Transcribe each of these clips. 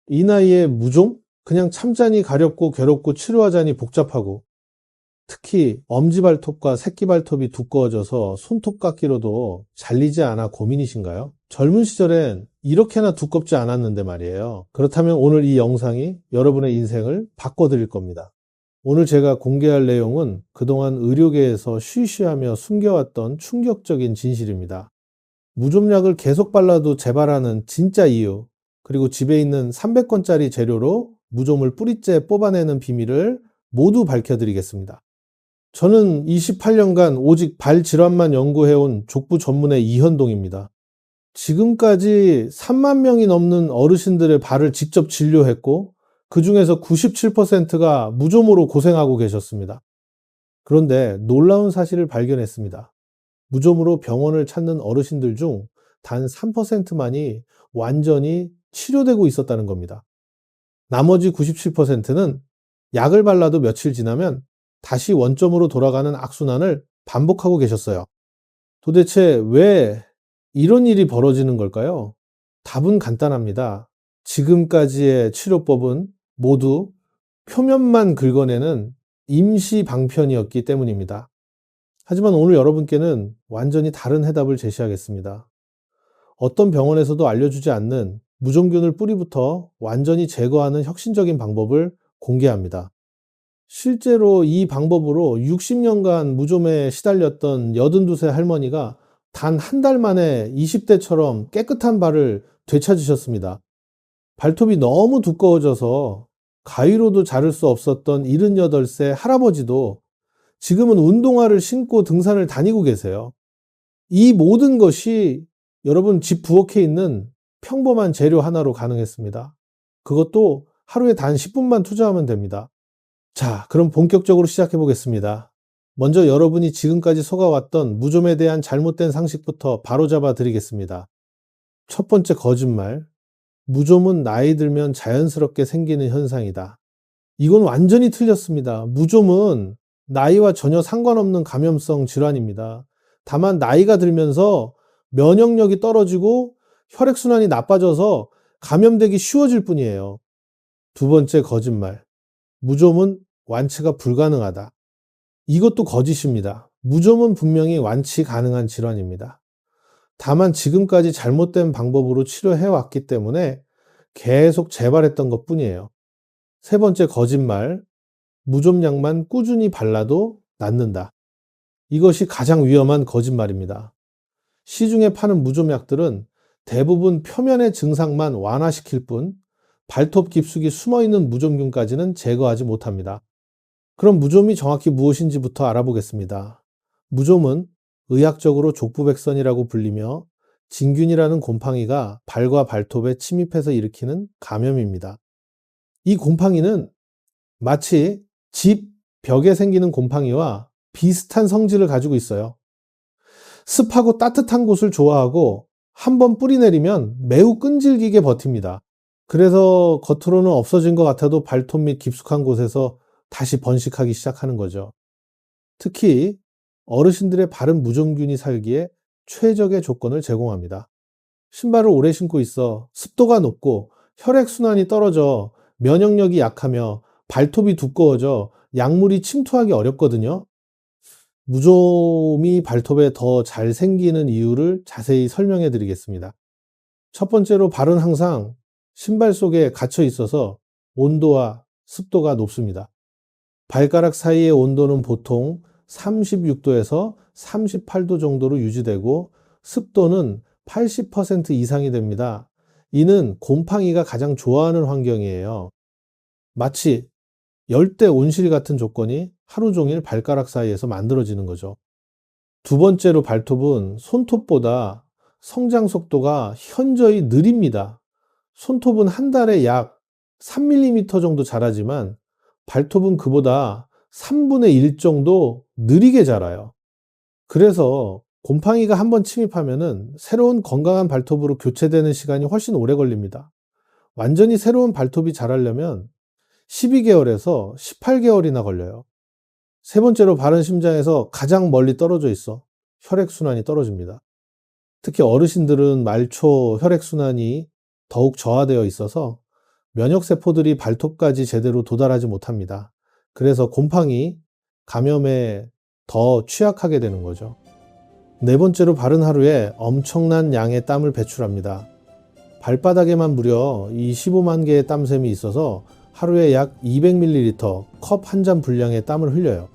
이 나이에 무좀? 그냥 참자니 가렵고 괴롭고 치료하자니 복잡하고 특히 엄지발톱과 새끼발톱이 두꺼워져서 손톱깎이로도 잘리지 않아 고민이신가요? 젊은 시절엔 이렇게나 두껍지 않았는데 말이에요. 그렇다면 오늘 이 영상이 여러분의 인생을 바꿔드릴 겁니다. 오늘 제가 공개할 내용은 그동안 의료계에서 쉬쉬하며 숨겨왔던 충격적인 진실입니다. 무좀약을 계속 발라도 재발하는 진짜 이유, 그리고 집에 있는 300건짜리 재료로 무좀을 뿌리째 뽑아내는 비밀을 모두 밝혀드리겠습니다. 저는 28년간 오직 발 질환만 연구해온 족부 전문의 이현동입니다. 지금까지 3만 명이 넘는 어르신들의 발을 직접 진료했고, 그 중에서 97%가 무좀으로 고생하고 계셨습니다. 그런데 놀라운 사실을 발견했습니다. 무좀으로 병원을 찾는 어르신들 중 단 3%만이 완전히 치료되고 있었다는 겁니다. 나머지 97%는 약을 발라도 며칠 지나면 다시 원점으로 돌아가는 악순환을 반복하고 계셨어요. 도대체 왜 이런 일이 벌어지는 걸까요? 답은 간단합니다. 지금까지의 치료법은 모두 표면만 긁어내는 임시 방편이었기 때문입니다. 하지만 오늘 여러분께는 완전히 다른 해답을 제시하겠습니다. 어떤 병원에서도 알려주지 않는 무좀균을 뿌리부터 완전히 제거하는 혁신적인 방법을 공개합니다. 실제로 이 방법으로 60년간 무좀에 시달렸던 82세 할머니가 단 한 달 만에 20대처럼 깨끗한 발을 되찾으셨습니다. 발톱이 너무 두꺼워져서 가위로도 자를 수 없었던 78세 할아버지도 지금은 운동화를 신고 등산을 다니고 계세요. 이 모든 것이 여러분 집 부엌에 있는 평범한 재료 하나로 가능했습니다. 그것도 하루에 단 10분만 투자하면 됩니다. 자, 그럼 본격적으로 시작해 보겠습니다. 먼저 여러분이 지금까지 속아왔던 무좀에 대한 잘못된 상식부터 바로잡아 드리겠습니다. 첫 번째 거짓말. 무좀은 나이 들면 자연스럽게 생기는 현상이다. 이건 완전히 틀렸습니다. 무좀은 나이와 전혀 상관없는 감염성 질환입니다. 다만 나이가 들면서 면역력이 떨어지고 혈액순환이 나빠져서 감염되기 쉬워질 뿐이에요. 두 번째 거짓말. 무좀은 완치가 불가능하다. 이것도 거짓입니다. 무좀은 분명히 완치 가능한 질환입니다. 다만 지금까지 잘못된 방법으로 치료해왔기 때문에 계속 재발했던 것 뿐이에요. 세 번째 거짓말. 무좀약만 꾸준히 발라도 낫는다. 이것이 가장 위험한 거짓말입니다. 시중에 파는 무좀약들은 대부분 표면의 증상만 완화시킬 뿐 발톱 깊숙이 숨어있는 무좀균까지는 제거하지 못합니다. 그럼 무좀이 정확히 무엇인지부터 알아보겠습니다. 무좀은 의학적으로 족부백선이라고 불리며 진균이라는 곰팡이가 발과 발톱에 침입해서 일으키는 감염입니다. 이 곰팡이는 마치 집 벽에 생기는 곰팡이와 비슷한 성질을 가지고 있어요. 습하고 따뜻한 곳을 좋아하고 한번 뿌리 내리면 매우 끈질기게 버팁니다. 그래서 겉으로는 없어진 것 같아도 발톱 및 깊숙한 곳에서 다시 번식하기 시작하는 거죠. 특히 어르신들의 발은 무좀균이 살기에 최적의 조건을 제공합니다. 신발을 오래 신고 있어 습도가 높고 혈액순환이 떨어져 면역력이 약하며 발톱이 두꺼워져 약물이 침투하기 어렵거든요. 무좀이 발톱에 더 잘 생기는 이유를 자세히 설명해 드리겠습니다. 첫 번째로 발은 항상 신발 속에 갇혀 있어서 온도와 습도가 높습니다. 발가락 사이의 온도는 보통 36도에서 38도 정도로 유지되고 습도는 80% 이상이 됩니다. 이는 곰팡이가 가장 좋아하는 환경이에요. 마치 열대 온실 같은 조건이 하루 종일 발가락 사이에서 만들어지는 거죠. 두 번째로 발톱은 손톱보다 성장 속도가 현저히 느립니다. 손톱은 한 달에 약 3mm 정도 자라지만 발톱은 그보다 3분의 1 정도 느리게 자라요. 그래서 곰팡이가 한번 침입하면은 새로운 건강한 발톱으로 교체되는 시간이 훨씬 오래 걸립니다. 완전히 새로운 발톱이 자라려면 12개월에서 18개월이나 걸려요. 세 번째로 발은 심장에서 가장 멀리 떨어져 있어 혈액순환이 떨어집니다. 특히 어르신들은 말초 혈액순환이 더욱 저하되어 있어서 면역세포들이 발톱까지 제대로 도달하지 못합니다. 그래서 곰팡이, 감염에 더 취약하게 되는 거죠. 네 번째로 바른 하루에 엄청난 양의 땀을 배출합니다. 발바닥에만 무려 25만 개의 땀샘이 있어서 하루에 약 200ml 컵 한 잔 분량의 땀을 흘려요.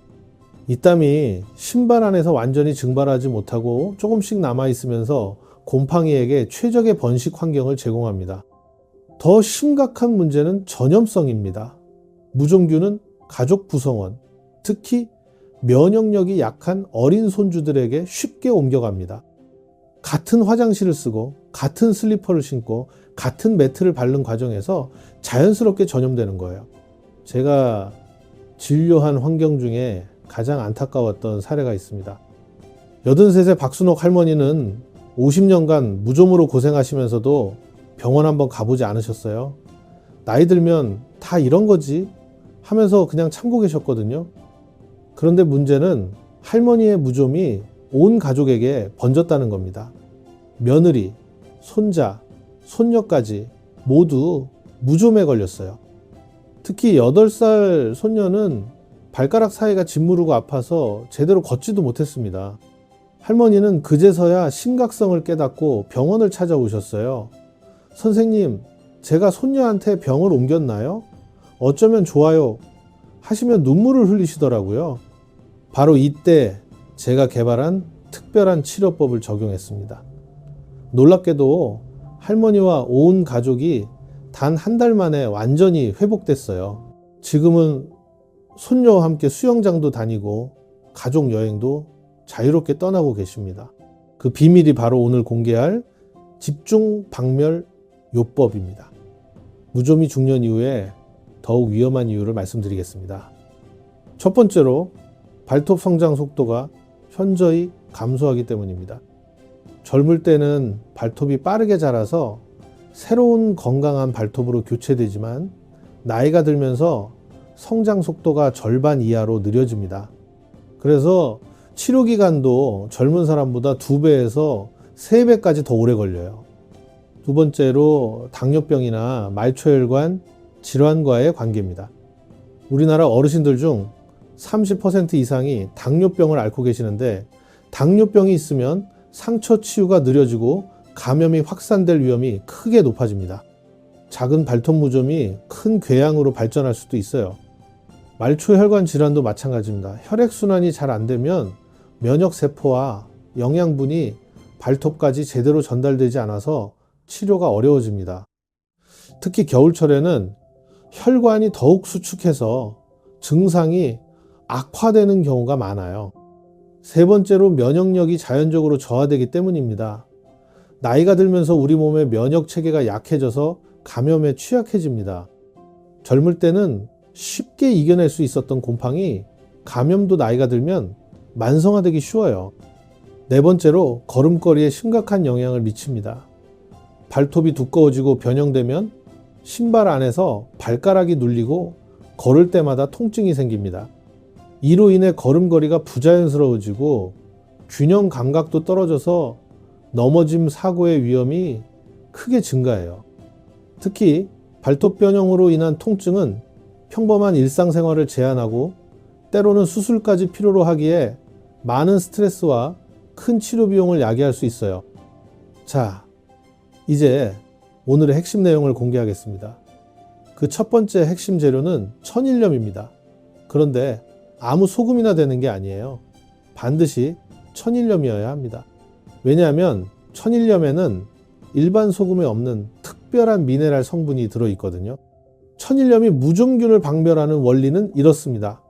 이 땀이 신발 안에서 완전히 증발하지 못하고 조금씩 남아있으면서 곰팡이에게 최적의 번식 환경을 제공합니다. 더 심각한 문제는 전염성입니다. 무좀균은 가족 구성원, 특히 면역력이 약한 어린 손주들에게 쉽게 옮겨갑니다. 같은 화장실을 쓰고 같은 슬리퍼를 신고 같은 매트를 밟는 과정에서 자연스럽게 전염되는 거예요. 제가 진료한 환경 중에 가장 안타까웠던 사례가 있습니다. 83세 박순옥 할머니는 50년간 무좀으로 고생하시면서도 병원 한번 가보지 않으셨어요. 나이 들면 다 이런 거지 하면서 그냥 참고 계셨거든요. 그런데 문제는 할머니의 무좀이 온 가족에게 번졌다는 겁니다. 며느리, 손자, 손녀까지 모두 무좀에 걸렸어요. 특히 8살 손녀는 발가락 사이가 짓무르고 아파서 제대로 걷지도 못했습니다. 할머니는 그제서야 심각성을 깨닫고 병원을 찾아오셨어요. 선생님, 제가 손녀한테 병을 옮겼나요? 어쩌면 좋아요 하시며 눈물을 흘리시더라고요. 바로 이때 제가 개발한 특별한 치료법을 적용했습니다. 놀랍게도 할머니와 온 가족이 단 한 달 만에 완전히 회복됐어요. 지금은 손녀와 함께 수영장도 다니고 가족 여행도 자유롭게 떠나고 계십니다. 그 비밀이 바로 오늘 공개할 집중 박멸 요법입니다. 무좀이 중년 이후에 더욱 위험한 이유를 말씀드리겠습니다. 첫 번째로 발톱 성장 속도가 현저히 감소하기 때문입니다. 젊을 때는 발톱이 빠르게 자라서 새로운 건강한 발톱으로 교체되지만 나이가 들면서 성장 속도가 절반 이하로 느려집니다. 그래서 치료 기간도 젊은 사람보다 2배에서 3배까지 더 오래 걸려요. 두 번째로 당뇨병이나 말초혈관 질환과의 관계입니다. 우리나라 어르신들 중 30% 이상이 당뇨병을 앓고 계시는데 당뇨병이 있으면 상처 치유가 느려지고 감염이 확산될 위험이 크게 높아집니다. 작은 발톱 무좀이 큰 궤양으로 발전할 수도 있어요. 말초혈관 질환도 마찬가지입니다. 혈액순환이 잘 안 되면 면역세포와 영양분이 발톱까지 제대로 전달되지 않아서 치료가 어려워집니다. 특히 겨울철에는 혈관이 더욱 수축해서 증상이 악화되는 경우가 많아요. 세 번째로 면역력이 자연적으로 저하되기 때문입니다. 나이가 들면서 우리 몸의 면역 체계가 약해져서 감염에 취약해집니다. 젊을 때는 쉽게 이겨낼 수 있었던 곰팡이, 감염도 나이가 들면 만성화되기 쉬워요. 네 번째로 걸음걸이에 심각한 영향을 미칩니다. 발톱이 두꺼워지고 변형되면 신발 안에서 발가락이 눌리고 걸을 때마다 통증이 생깁니다. 이로 인해 걸음걸이가 부자연스러워지고 균형 감각도 떨어져서 넘어짐 사고의 위험이 크게 증가해요. 특히 발톱 변형으로 인한 통증은 평범한 일상생활을 제한하고 때로는 수술까지 필요로 하기에 많은 스트레스와 큰 치료 비용을 야기할 수 있어요. 자, 이제 오늘의 핵심 내용을 공개하겠습니다. 그 첫 번째 핵심 재료는 천일염입니다. 그런데 아무 소금이나 되는 게 아니에요. 반드시 천일염이어야 합니다. 왜냐하면 천일염에는 일반 소금에 없는 특별한 미네랄 성분이 들어있거든요. 천일염이 무좀균을 박멸하는 원리는 이렇습니다.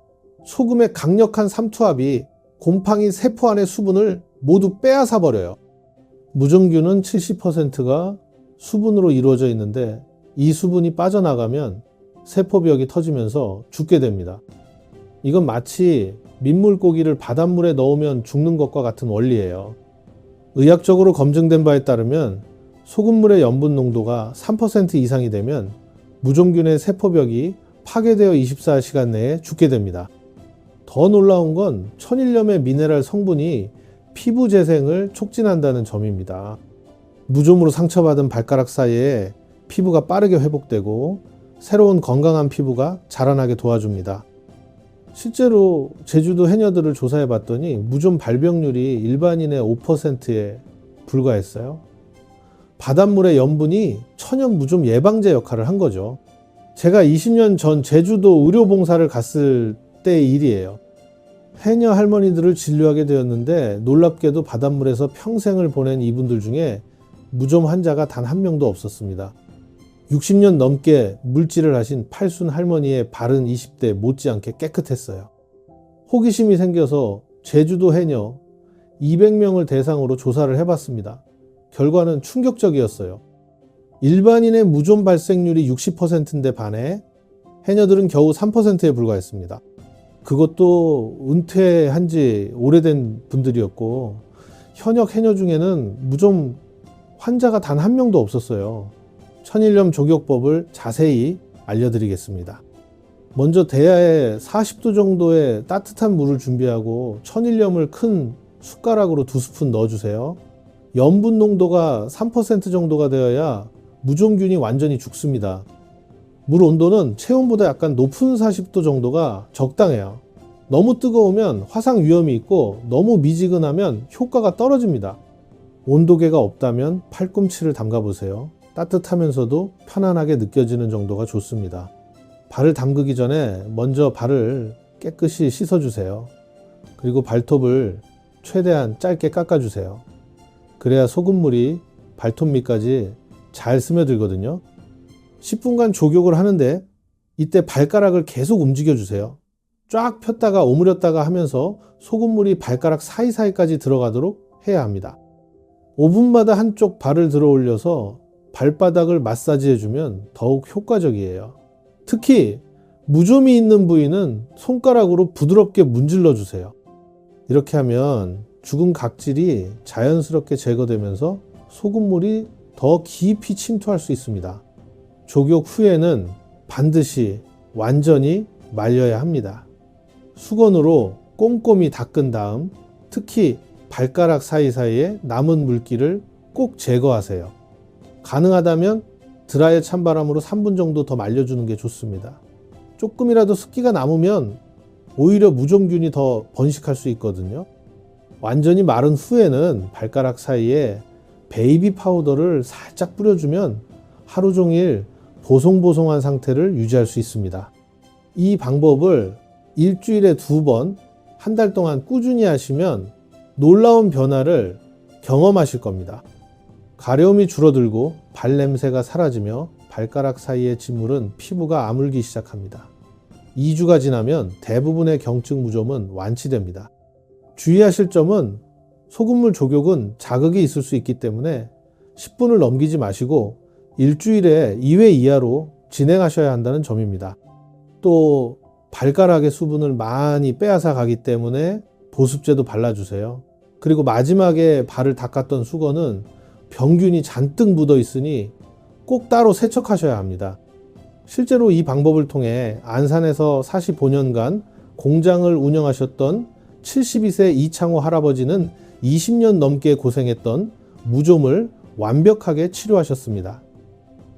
소금의 강력한 삼투압이 곰팡이 세포 안의 수분을 모두 빼앗아 버려요. 무좀균은 70%가 수분으로 이루어져 있는데 이 수분이 빠져나가면 세포벽이 터지면서 죽게 됩니다. 이건 마치 민물고기를 바닷물에 넣으면 죽는 것과 같은 원리예요. 의학적으로 검증된 바에 따르면 소금물의 염분 농도가 3% 이상이 되면 무좀균의 세포벽이 파괴되어 24시간 내에 죽게 됩니다. 더 놀라운 건 천일염의 미네랄 성분이 피부 재생을 촉진한다는 점입니다. 무좀으로 상처받은 발가락 사이에 피부가 빠르게 회복되고 새로운 건강한 피부가 자라나게 도와줍니다. 실제로 제주도 해녀들을 조사해 봤더니 무좀 발병률이 일반인의 5%에 불과했어요. 바닷물의 염분이 천연 무좀 예방제 역할을 한 거죠. 제가 20년 전 제주도 의료봉사를 갔을 때의 일이에요. 해녀 할머니들을 진료하게 되었는데 놀랍게도 바닷물에서 평생을 보낸 이분들 중에 무좀 환자가 단 한 명도 없었습니다. 60년 넘게 물질을 하신 팔순 할머니의 발은 20대 못지않게 깨끗했어요. 호기심이 생겨서 제주도 해녀 200명을 대상으로 조사를 해봤습니다. 결과는 충격적이었어요. 일반인의 무좀 발생률이 60%인데 반해 해녀들은 겨우 3%에 불과했습니다. 그것도 은퇴한 지 오래된 분들이었고 현역 해녀 중에는 무좀 환자가 단 한 명도 없었어요. 천일염 조격법을 자세히 알려드리겠습니다. 먼저 대야에 40도 정도의 따뜻한 물을 준비하고 천일염을 큰 숟가락으로 2스푼 넣어주세요. 염분 농도가 3% 정도가 되어야 무좀균이 완전히 죽습니다. 물 온도는 체온보다 약간 높은 40도 정도가 적당해요. 너무 뜨거우면 화상 위험이 있고 너무 미지근하면 효과가 떨어집니다. 온도계가 없다면 팔꿈치를 담가 보세요. 따뜻하면서도 편안하게 느껴지는 정도가 좋습니다. 발을 담그기 전에 먼저 발을 깨끗이 씻어주세요. 그리고 발톱을 최대한 짧게 깎아주세요. 그래야 소금물이 발톱 밑까지 잘 스며들거든요. 10분간 조격을 하는데 이때 발가락을 계속 움직여주세요. 쫙 폈다가 오므렸다가 하면서 소금물이 발가락 사이사이까지 들어가도록 해야 합니다. 5분마다 한쪽 발을 들어 올려서 발바닥을 마사지해주면 더욱 효과적이에요. 특히 무좀이 있는 부위는 손가락으로 부드럽게 문질러 주세요. 이렇게 하면 죽은 각질이 자연스럽게 제거되면서 소금물이 더 깊이 침투할 수 있습니다. 조격 후에는 반드시 완전히 말려야 합니다. 수건으로 꼼꼼히 닦은 다음 특히 발가락 사이사이에 남은 물기를 꼭 제거하세요. 가능하다면 드라이어 찬바람으로 3분 정도 더 말려주는 게 좋습니다. 조금이라도 습기가 남으면 오히려 무좀균이 더 번식할 수 있거든요. 완전히 마른 후에는 발가락 사이에 베이비 파우더를 살짝 뿌려주면 하루 종일 보송보송한 상태를 유지할 수 있습니다. 이 방법을 일주일에 2번, 한 달 동안 꾸준히 하시면 놀라운 변화를 경험하실 겁니다. 가려움이 줄어들고 발냄새가 사라지며 발가락 사이의 진물은 피부가 아물기 시작합니다. 2주가 지나면 대부분의 경증 무좀은 완치됩니다. 주의하실 점은 소금물 조격은 자극이 있을 수 있기 때문에 10분을 넘기지 마시고 일주일에 2회 이하로 진행하셔야 한다는 점입니다. 또 발가락의 수분을 많이 빼앗아 가기 때문에 보습제도 발라주세요. 그리고 마지막에 발을 닦았던 수건은 병균이 잔뜩 묻어 있으니 꼭 따로 세척하셔야 합니다. 실제로 이 방법을 통해 안산에서 45년간 공장을 운영하셨던 72세 이창호 할아버지는 20년 넘게 고생했던 무좀을 완벽하게 치료하셨습니다.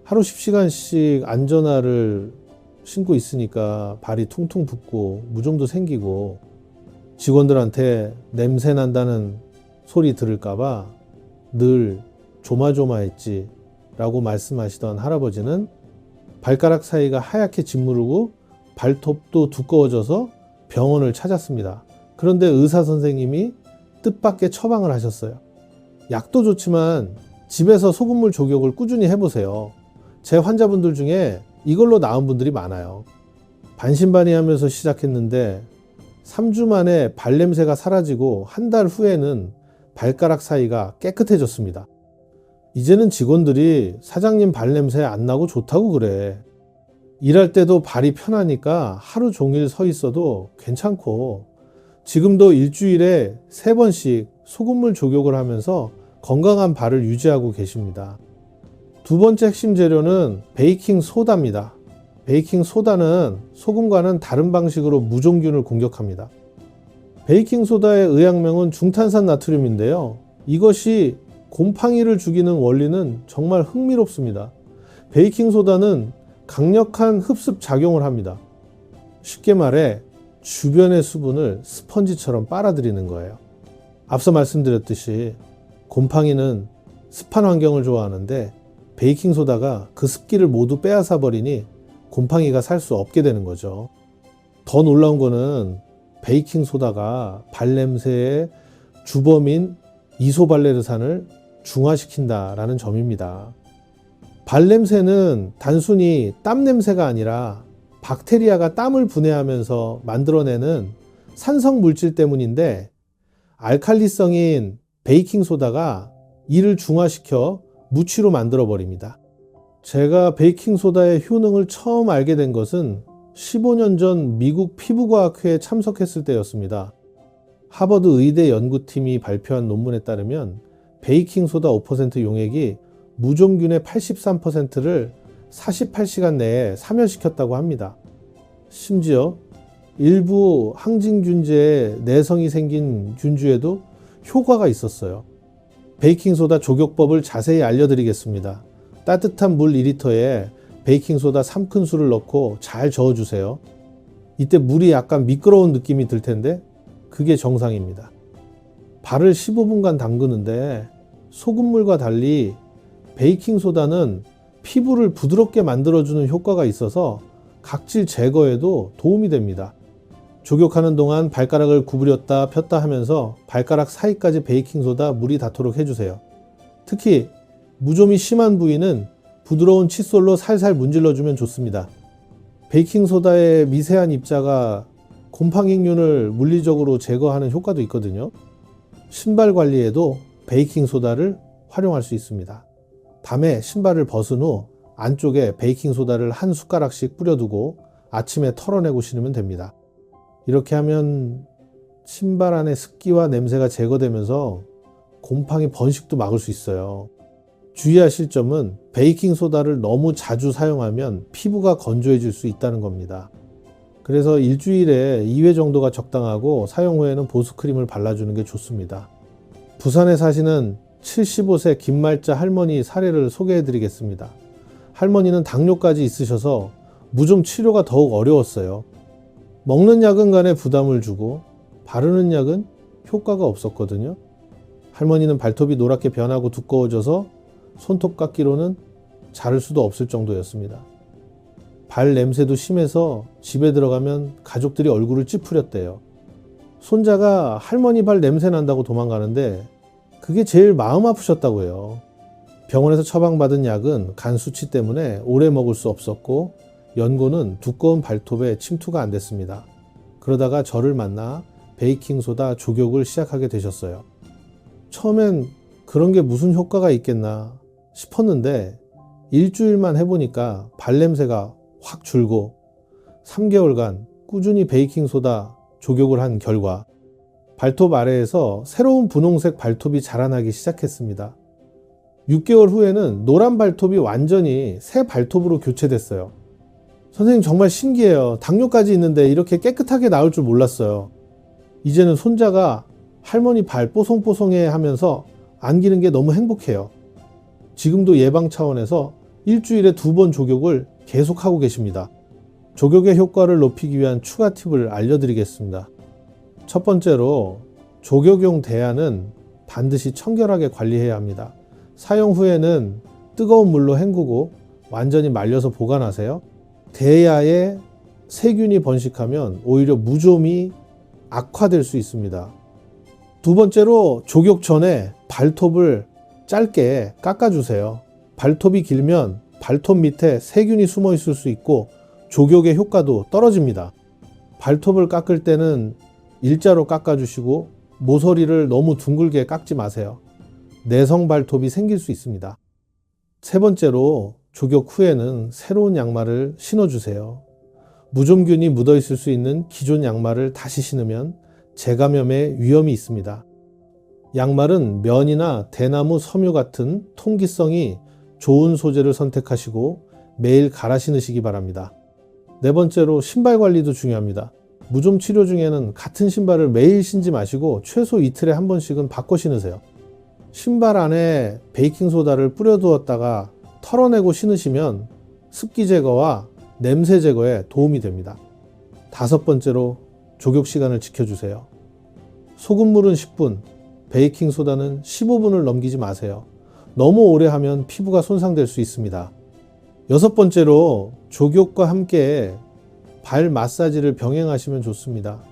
하루 10시간씩 안전화를 신고 있으니까 발이 퉁퉁 붓고 무좀도 생기고 직원들한테 냄새 난다는 소리 들을까봐 늘 조마조마했지 라고 말씀하시던 할아버지는 발가락 사이가 하얗게 짓무르고 발톱도 두꺼워져서 병원을 찾았습니다. 그런데 의사 선생님이 뜻밖의 처방을 하셨어요. 약도 좋지만 집에서 소금물 조격을 꾸준히 해보세요. 제 환자분들 중에 이걸로 나은 분들이 많아요. 반신반의하면서 시작했는데 3주 만에 발냄새가 사라지고 한 달 후에는 발가락 사이가 깨끗해졌습니다. 이제는 직원들이 사장님 발냄새 안 나고 좋다고 그래. 일할 때도 발이 편하니까 하루 종일 서 있어도 괜찮고 지금도 일주일에 3번씩 소금물 조격을 하면서 건강한 발을 유지하고 계십니다. 두 번째 핵심 재료는 베이킹 소다입니다. 베이킹 소다는 소금과는 다른 방식으로 무좀균을 공격합니다. 베이킹 소다의 의학명은 중탄산 나트륨인데요. 이것이 곰팡이를 죽이는 원리는 정말 흥미롭습니다. 베이킹 소다는 강력한 흡습 작용을 합니다. 쉽게 말해 주변의 수분을 스펀지처럼 빨아들이는 거예요. 앞서 말씀드렸듯이 곰팡이는 습한 환경을 좋아하는데 베이킹소다가 그 습기를 모두 빼앗아 버리니 곰팡이가 살 수 없게 되는 거죠. 더 놀라운 거는 베이킹소다가 발냄새의 주범인 이소발레르산을 중화시킨다라는 점입니다. 발냄새는 단순히 땀 냄새가 아니라 박테리아가 땀을 분해하면서 만들어내는 산성 물질 때문인데 알칼리성인 베이킹소다가 이를 중화시켜 무취로 만들어 버립니다. 제가 베이킹소다의 효능을 처음 알게 된 것은 15년 전 미국 피부과학회에 참석했을 때였습니다. 하버드 의대 연구팀이 발표한 논문에 따르면 베이킹소다 5% 용액이 무좀균의 83%를 48시간 내에 사멸시켰다고 합니다. 심지어 일부 항진균제에 내성이 생긴 균주에도 효과가 있었어요. 베이킹소다 조격법을 자세히 알려드리겠습니다. 따뜻한 물 2리터에 베이킹소다 3큰술을 넣고 잘 저어주세요. 이때 물이 약간 미끄러운 느낌이 들 텐데 그게 정상입니다. 발을 15분간 담그는데 소금물과 달리 베이킹소다는 피부를 부드럽게 만들어주는 효과가 있어서 각질 제거에도 도움이 됩니다. 조격하는 동안 발가락을 구부렸다 폈다 하면서 발가락 사이까지 베이킹소다 물이 닿도록 해주세요. 특히 무좀이 심한 부위는 부드러운 칫솔로 살살 문질러주면 좋습니다. 베이킹소다의 미세한 입자가 곰팡이균을 물리적으로 제거하는 효과도 있거든요. 신발 관리에도 베이킹소다를 활용할 수 있습니다. 밤에 신발을 벗은 후 안쪽에 베이킹소다를 한 숟가락씩 뿌려두고 아침에 털어내고 신으면 됩니다. 이렇게 하면 신발 안의 습기와 냄새가 제거되면서 곰팡이 번식도 막을 수 있어요. 주의하실 점은 베이킹소다를 너무 자주 사용하면 피부가 건조해질 수 있다는 겁니다. 그래서 일주일에 2회 정도가 적당하고 사용 후에는 보습크림을 발라주는 게 좋습니다. 부산에 사시는 75세 김말자 할머니 사례를 소개해 드리겠습니다. 할머니는 당뇨까지 있으셔서 무좀 치료가 더욱 어려웠어요. 먹는 약은 간에 부담을 주고 바르는 약은 효과가 없었거든요. 할머니는 발톱이 노랗게 변하고 두꺼워져서 손톱깎이로는 자를 수도 없을 정도였습니다. 발 냄새도 심해서 집에 들어가면 가족들이 얼굴을 찌푸렸대요. 손자가 할머니 발 냄새 난다고 도망가는데 그게 제일 마음 아프셨다고 해요. 병원에서 처방받은 약은 간 수치 때문에 오래 먹을 수 없었고 연고는 두꺼운 발톱에 침투가 안 됐습니다. 그러다가 저를 만나 베이킹소다 조격을 시작하게 되셨어요. 처음엔 그런 게 무슨 효과가 있겠나 싶었는데 일주일만 해보니까 발냄새가 확 줄고 3개월간 꾸준히 베이킹소다 조격을 한 결과 발톱 아래에서 새로운 분홍색 발톱이 자라나기 시작했습니다. 6개월 후에는 노란 발톱이 완전히 새 발톱으로 교체됐어요. 선생님 정말 신기해요. 당뇨까지 있는데 이렇게 깨끗하게 나올 줄 몰랐어요. 이제는 손자가 할머니 발 뽀송뽀송해 하면서 안기는 게 너무 행복해요. 지금도 예방 차원에서 일주일에 2번 조격을 계속하고 계십니다. 조격의 효과를 높이기 위한 추가 팁을 알려드리겠습니다. 첫 번째로 조격용 대야는 반드시 청결하게 관리해야 합니다. 사용 후에는 뜨거운 물로 헹구고 완전히 말려서 보관하세요. 대야에 세균이 번식하면 오히려 무좀이 악화될 수 있습니다. 두 번째로 조격 전에 발톱을 짧게 깎아주세요. 발톱이 길면 발톱 밑에 세균이 숨어 있을 수 있고 조격의 효과도 떨어집니다. 발톱을 깎을 때는 일자로 깎아주시고 모서리를 너무 둥글게 깎지 마세요. 내성 발톱이 생길 수 있습니다. 세 번째로 조격 후에는 새로운 양말을 신어주세요. 무좀균이 묻어 있을 수 있는 기존 양말을 다시 신으면 재감염의 위험이 있습니다. 양말은 면이나 대나무 섬유 같은 통기성이 좋은 소재를 선택하시고 매일 갈아 신으시기 바랍니다. 네 번째로 신발 관리도 중요합니다. 무좀 치료 중에는 같은 신발을 매일 신지 마시고 최소 이틀에 한 번씩은 바꿔 신으세요. 신발 안에 베이킹소다를 뿌려두었다가 털어내고 신으시면 습기 제거와 냄새 제거에 도움이 됩니다. 5번째로 족욕 시간을 지켜주세요. 소금물은 10분, 베이킹소다는 15분을 넘기지 마세요. 너무 오래 하면 피부가 손상될 수 있습니다. 6번째로 족욕과 함께 발 마사지를 병행하시면 좋습니다.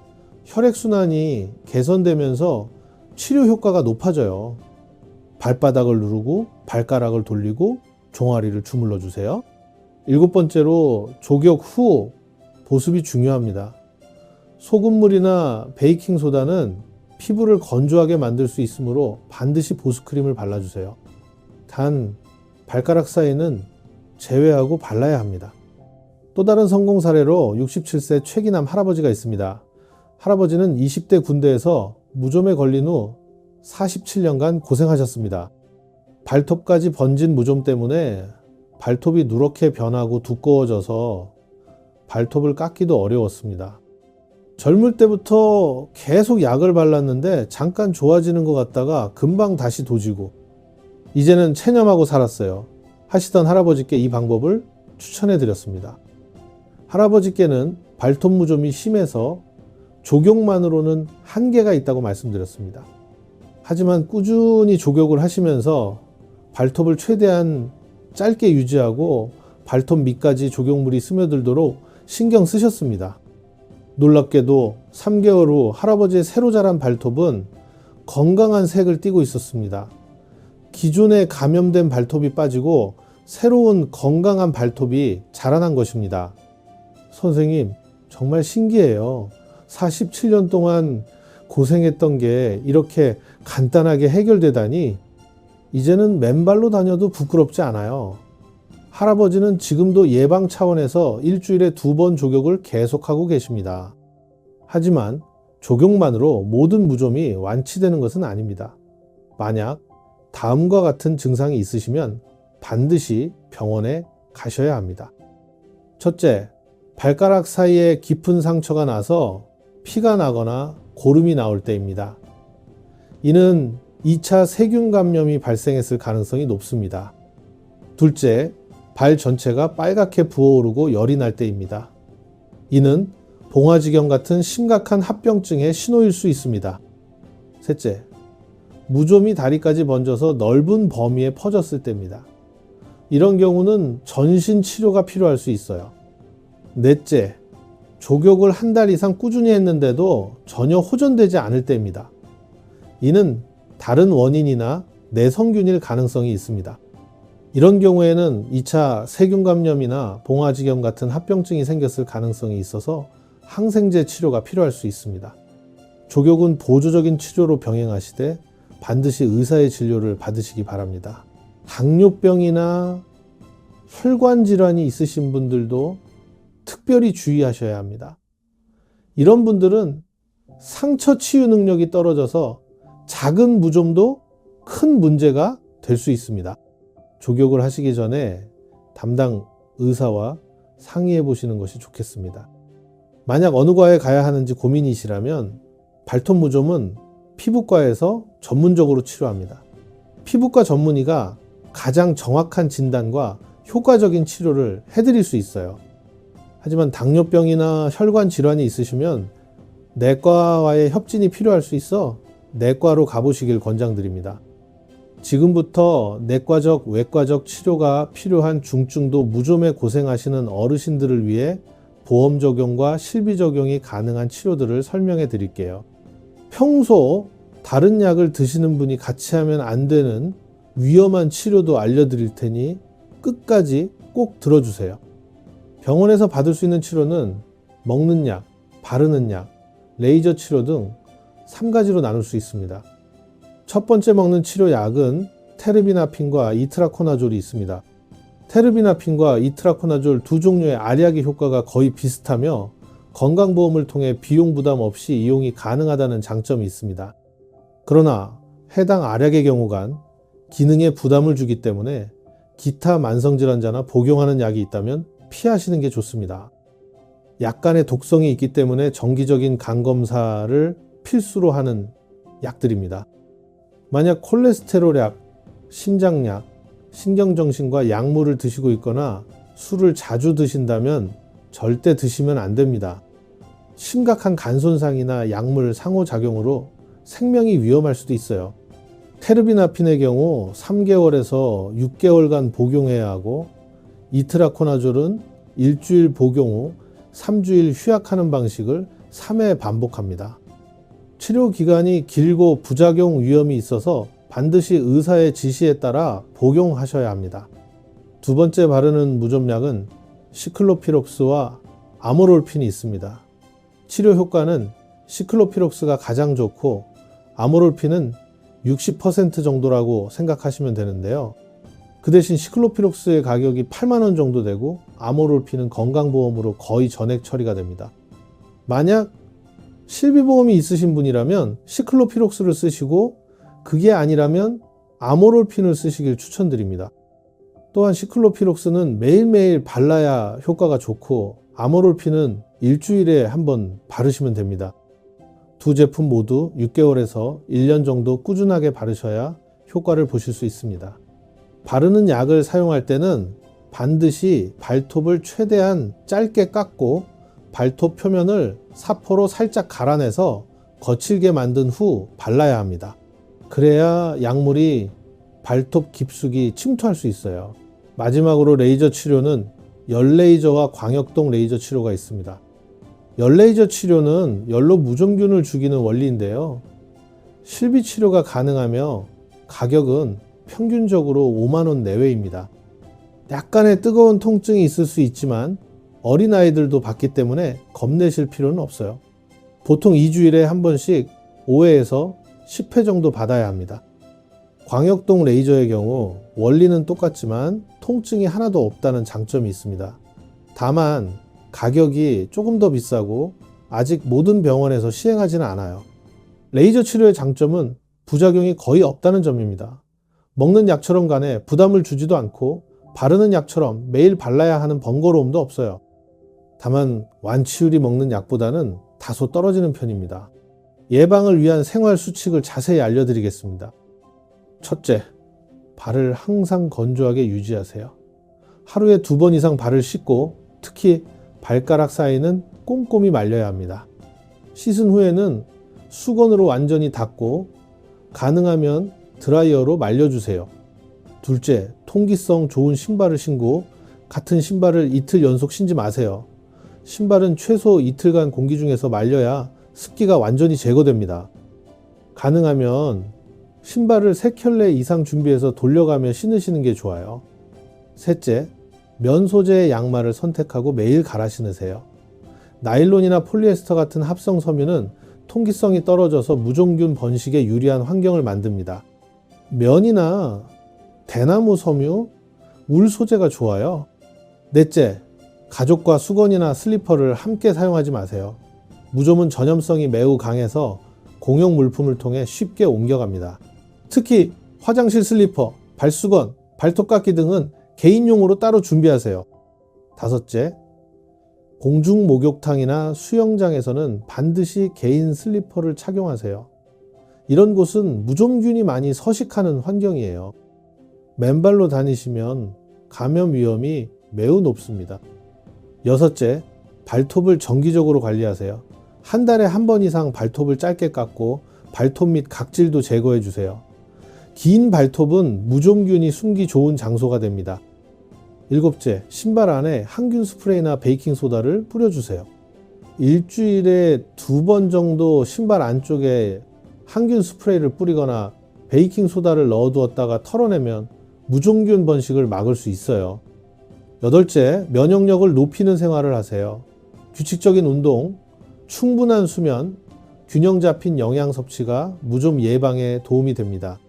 혈액순환이 개선되면서 치료 효과가 높아져요. 발바닥을 누르고 발가락을 돌리고 종아리를 주물러 주세요. 7번째로 족욕 후 보습이 중요합니다. 소금물이나 베이킹소다는 피부를 건조하게 만들 수 있으므로 반드시 보습크림을 발라주세요. 단 발가락 사이는 제외하고 발라야 합니다. 또 다른 성공 사례로 67세 최기남 할아버지가 있습니다. 할아버지는 20대 군대에서 무좀에 걸린 후 47년간 고생하셨습니다. 발톱까지 번진 무좀 때문에 발톱이 누렇게 변하고 두꺼워져서 발톱을 깎기도 어려웠습니다. 젊을 때부터 계속 약을 발랐는데 잠깐 좋아지는 것 같다가 금방 다시 도지고 이제는 체념하고 살았어요. 하시던 할아버지께 이 방법을 추천해 드렸습니다. 할아버지께는 발톱 무좀이 심해서 족욕만으로는 한계가 있다고 말씀드렸습니다. 하지만 꾸준히 족욕을 하시면서 발톱을 최대한 짧게 유지하고 발톱 밑까지 족욕물이 스며들도록 신경 쓰셨습니다. 놀랍게도 3개월 후 할아버지의 새로 자란 발톱은 건강한 색을 띠고 있었습니다. 기존에 감염된 발톱이 빠지고 새로운 건강한 발톱이 자라난 것입니다. 선생님, 정말 신기해요. 47년 동안 고생했던 게 이렇게 간단하게 해결되다니 이제는 맨발로 다녀도 부끄럽지 않아요. 할아버지는 지금도 예방 차원에서 일주일에 2번 족욕을 계속하고 계십니다. 하지만 족욕만으로 모든 무좀이 완치되는 것은 아닙니다. 만약 다음과 같은 증상이 있으시면 반드시 병원에 가셔야 합니다. 첫째, 발가락 사이에 깊은 상처가 나서 피가 나거나 고름이 나올 때입니다. 이는 2차 세균 감염이 발생했을 가능성이 높습니다. 둘째, 발 전체가 빨갛게 부어오르고 열이 날 때입니다. 이는 봉화지경 같은 심각한 합병증의 신호일 수 있습니다. 셋째, 무좀이 다리까지 번져서 넓은 범위에 퍼졌을 때입니다. 이런 경우는 전신 치료가 필요할 수 있어요. 넷째, 족욕을 한 달 이상 꾸준히 했는데도 전혀 호전되지 않을 때입니다. 이는 다른 원인이나 내성균일 가능성이 있습니다. 이런 경우에는 2차 세균 감염이나 봉화지경 같은 합병증이 생겼을 가능성이 있어서 항생제 치료가 필요할 수 있습니다. 족욕은 보조적인 치료로 병행하시되 반드시 의사의 진료를 받으시기 바랍니다. 당뇨병이나 혈관 질환이 있으신 분들도 특별히 주의하셔야 합니다. 이런 분들은 상처 치유 능력이 떨어져서 작은 무좀도 큰 문제가 될 수 있습니다. 족욕을 하시기 전에 담당 의사와 상의해 보시는 것이 좋겠습니다. 만약 어느 과에 가야 하는지 고민이시라면 발톱 무좀은 피부과에서 전문적으로 치료합니다. 피부과 전문의가 가장 정확한 진단과 효과적인 치료를 해드릴 수 있어요. 하지만 당뇨병이나 혈관 질환이 있으시면 내과와의 협진이 필요할 수 있어 내과로 가보시길 권장드립니다. 지금부터 내과적, 외과적 치료가 필요한 중증도 무좀에 고생하시는 어르신들을 위해 보험 적용과 실비 적용이 가능한 치료들을 설명해 드릴게요. 평소 다른 약을 드시는 분이 같이 하면 안 되는 위험한 치료도 알려드릴 테니 끝까지 꼭 들어주세요. 병원에서 받을 수 있는 치료는 먹는 약, 바르는 약, 레이저 치료 등 3가지로 나눌 수 있습니다. 첫 번째 먹는 치료약은 테르비나핀과 이트라코나졸이 있습니다. 테르비나핀과 이트라코나졸 두 종류의 알약의 효과가 거의 비슷하며 건강보험을 통해 비용 부담 없이 이용이 가능하다는 장점이 있습니다. 그러나 해당 알약의 경우간 기능에 부담을 주기 때문에 기타 만성질환자나 복용하는 약이 있다면 피하시는 게 좋습니다. 약간의 독성이 있기 때문에 정기적인 간 검사를 필수로 하는 약들입니다. 만약 콜레스테롤 약, 심장약, 신경정신과 약물을 드시고 있거나 술을 자주 드신다면 절대 드시면 안 됩니다. 심각한 간 손상이나 약물 상호작용으로 생명이 위험할 수도 있어요. 테르비나핀의 경우 3개월에서 6개월간 복용해야 하고, 이트라코나졸은 일주일 복용 후 3주일 휴약하는 방식을 3회 반복합니다. 치료 기간이 길고 부작용 위험이 있어서 반드시 의사의 지시에 따라 복용하셔야 합니다. 두 번째 바르는 무좀약은 시클로피록스와 아모롤핀이 있습니다. 치료 효과는 시클로피록스가 가장 좋고 아모롤핀은 60% 정도라고 생각하시면 되는데요. 그 대신 시클로피록스의 가격이 8만 원 정도 되고 아모롤핀은 건강보험으로 거의 전액 처리가 됩니다. 만약 실비보험이 있으신 분이라면 시클로피록스를 쓰시고, 그게 아니라면 아모롤핀을 쓰시길 추천드립니다. 또한 시클로피록스는 매일매일 발라야 효과가 좋고 아모롤핀은 일주일에 한번 바르시면 됩니다. 두 제품 모두 6개월에서 1년 정도 꾸준하게 바르셔야 효과를 보실 수 있습니다. 바르는 약을 사용할 때는 반드시 발톱을 최대한 짧게 깎고 발톱 표면을 사포로 살짝 갈아내서 거칠게 만든 후 발라야 합니다. 그래야 약물이 발톱 깊숙이 침투할 수 있어요. 마지막으로 레이저 치료는 열레이저와 광역동 레이저 치료가 있습니다. 열레이저 치료는 열로 무좀균을 죽이는 원리인데요. 실비 치료가 가능하며 가격은 평균적으로 5만 원 내외입니다. 약간의 뜨거운 통증이 있을 수 있지만 어린아이들도 받기 때문에 겁내실 필요는 없어요. 보통 2주일에 한 번씩 5회에서 10회 정도 받아야 합니다. 광역동 레이저의 경우 원리는 똑같지만 통증이 하나도 없다는 장점이 있습니다. 다만 가격이 조금 더 비싸고 아직 모든 병원에서 시행하지는 않아요. 레이저 치료의 장점은 부작용이 거의 없다는 점입니다. 먹는 약처럼 간에 부담을 주지도 않고 바르는 약처럼 매일 발라야 하는 번거로움도 없어요. 다만 완치율이 먹는 약보다는 다소 떨어지는 편입니다. 예방을 위한 생활 수칙을 자세히 알려드리겠습니다. 첫째, 발을 항상 건조하게 유지하세요. 하루에 2번 이상 발을 씻고 특히 발가락 사이는 꼼꼼히 말려야 합니다. 씻은 후에는 수건으로 완전히 닦고 가능하면 드라이어로 말려주세요. 둘째, 통기성 좋은 신발을 신고 같은 신발을 이틀 연속 신지 마세요. 신발은 최소 이틀간 공기 중에서 말려야 습기가 완전히 제거됩니다. 가능하면 신발을 3켤레 이상 준비해서 돌려가며 신으시는 게 좋아요. 셋째, 면 소재의 양말을 선택하고 매일 갈아 신으세요. 나일론이나 폴리에스터 같은 합성 섬유는 통기성이 떨어져서 무좀균 번식에 유리한 환경을 만듭니다. 면이나 대나무 섬유, 울 소재가 좋아요. 넷째, 가족과 수건이나 슬리퍼를 함께 사용하지 마세요. 무좀은 전염성이 매우 강해서 공용 물품을 통해 쉽게 옮겨갑니다. 특히 화장실 슬리퍼, 발수건, 발톱깎이 등은 개인용으로 따로 준비하세요. 다섯째, 공중 목욕탕이나 수영장에서는 반드시 개인 슬리퍼를 착용하세요. 이런 곳은 무좀균이 많이 서식하는 환경이에요. 맨발로 다니시면 감염 위험이 매우 높습니다. 여섯째, 발톱을 정기적으로 관리하세요. 한 달에 한 번 이상 발톱을 짧게 깎고 발톱 및 각질도 제거해 주세요. 긴 발톱은 무좀균이 숨기 좋은 장소가 됩니다. 일곱째, 신발 안에 항균 스프레이나 베이킹소다를 뿌려주세요. 일주일에 2번 정도 신발 안쪽에 항균 스프레이를 뿌리거나 베이킹소다를 넣어두었다가 털어내면 무좀균 번식을 막을 수 있어요. 여덟째, 면역력을 높이는 생활을 하세요. 규칙적인 운동, 충분한 수면, 균형 잡힌 영양 섭취가 무좀 예방에 도움이 됩니다.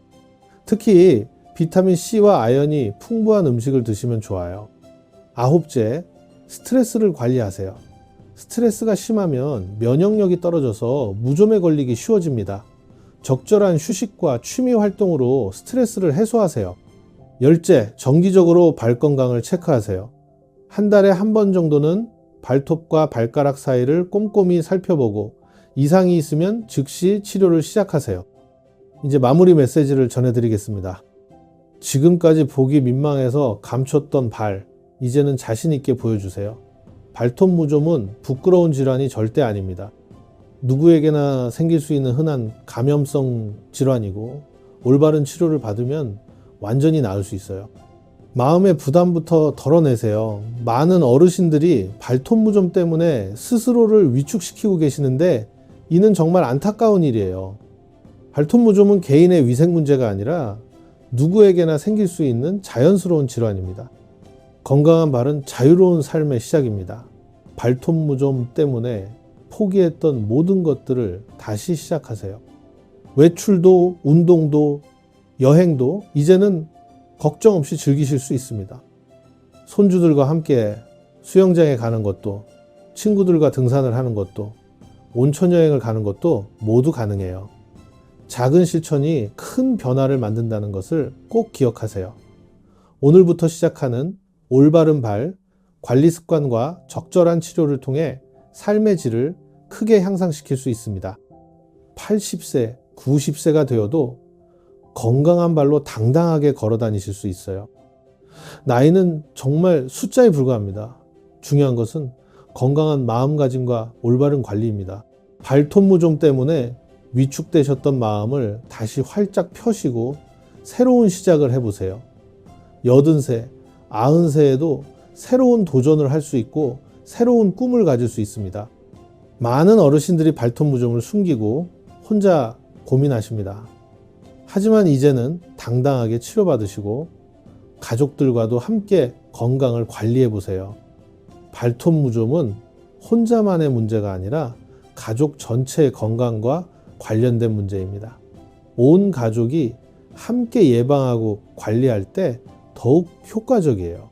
특히 비타민C와 아연이 풍부한 음식을 드시면 좋아요. 아홉째, 스트레스를 관리하세요. 스트레스가 심하면 면역력이 떨어져서 무좀에 걸리기 쉬워집니다. 적절한 휴식과 취미 활동으로 스트레스를 해소하세요. 열째, 정기적으로 발 건강을 체크하세요. 한 달에 한 번 정도는 발톱과 발가락 사이를 꼼꼼히 살펴보고 이상이 있으면 즉시 치료를 시작하세요. 이제 마무리 메시지를 전해드리겠습니다. 지금까지 보기 민망해서 감췄던 발, 이제는 자신 있게 보여주세요. 발톱 무좀은 부끄러운 질환이 절대 아닙니다. 누구에게나 생길 수 있는 흔한 감염성 질환이고 올바른 치료를 받으면 완전히 나을 수 있어요. 마음의 부담부터 덜어내세요. 많은 어르신들이 발톱 무좀 때문에 스스로를 위축시키고 계시는데 이는 정말 안타까운 일이에요. 발톱 무좀은 개인의 위생 문제가 아니라 누구에게나 생길 수 있는 자연스러운 질환입니다. 건강한 발은 자유로운 삶의 시작입니다. 발톱 무좀 때문에 포기했던 모든 것들을 다시 시작하세요. 외출도, 운동도, 여행도 이제는 걱정 없이 즐기실 수 있습니다. 손주들과 함께 수영장에 가는 것도, 친구들과 등산을 하는 것도, 온천 여행을 가는 것도 모두 가능해요. 작은 실천이 큰 변화를 만든다는 것을 꼭 기억하세요. 오늘부터 시작하는 올바른 발, 관리 습관과 적절한 치료를 통해 삶의 질을 크게 향상시킬 수 있습니다. 80세, 90세가 되어도 건강한 발로 당당하게 걸어 다니실 수 있어요. 나이는 정말 숫자에 불과합니다. 중요한 것은 건강한 마음가짐과 올바른 관리입니다. 발톱 무좀 때문에 위축되셨던 마음을 다시 활짝 펴시고 새로운 시작을 해보세요. 80세, 90세에도 새로운 도전을 할 수 있고 새로운 꿈을 가질 수 있습니다. 많은 어르신들이 발톱 무좀을 숨기고 혼자 고민하십니다. 하지만 이제는 당당하게 치료받으시고 가족들과도 함께 건강을 관리해 보세요. 발톱 무좀은 혼자만의 문제가 아니라 가족 전체의 건강과 관련된 문제입니다. 온 가족이 함께 예방하고 관리할 때 더욱 효과적이에요.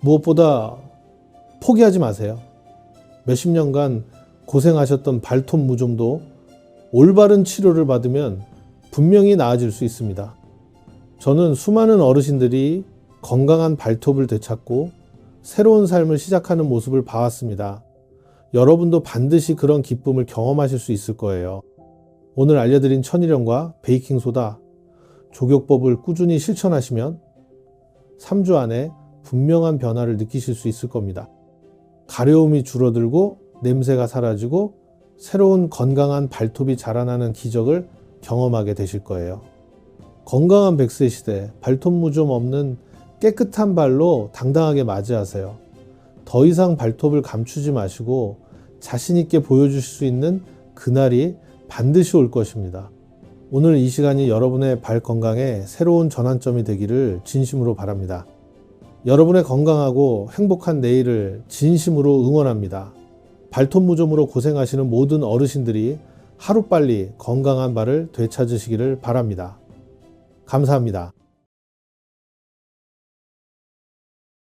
무엇보다 포기하지 마세요. 몇십 년간 고생하셨던 발톱 무좀도 올바른 치료를 받으면 분명히 나아질 수 있습니다. 저는 수많은 어르신들이 건강한 발톱을 되찾고 새로운 삶을 시작하는 모습을 봐왔습니다. 여러분도 반드시 그런 기쁨을 경험하실 수 있을 거예요. 오늘 알려드린 천일염과 베이킹소다, 조격법을 꾸준히 실천하시면 3주 안에 분명한 변화를 느끼실 수 있을 겁니다. 가려움이 줄어들고 냄새가 사라지고 새로운 건강한 발톱이 자라나는 기적을 경험하게 되실 거예요. 건강한 100세 시대, 발톱 무좀 없는 깨끗한 발로 당당하게 맞이하세요. 더 이상 발톱을 감추지 마시고 자신 있게 보여주실 수 있는 그날이 반드시 올 것입니다. 오늘 이 시간이 여러분의 발 건강에 새로운 전환점이 되기를 진심으로 바랍니다. 여러분의 건강하고 행복한 내일을 진심으로 응원합니다. 발톱 무좀으로 고생하시는 모든 어르신들이 하루빨리 건강한 발을 되찾으시기를 바랍니다. 감사합니다.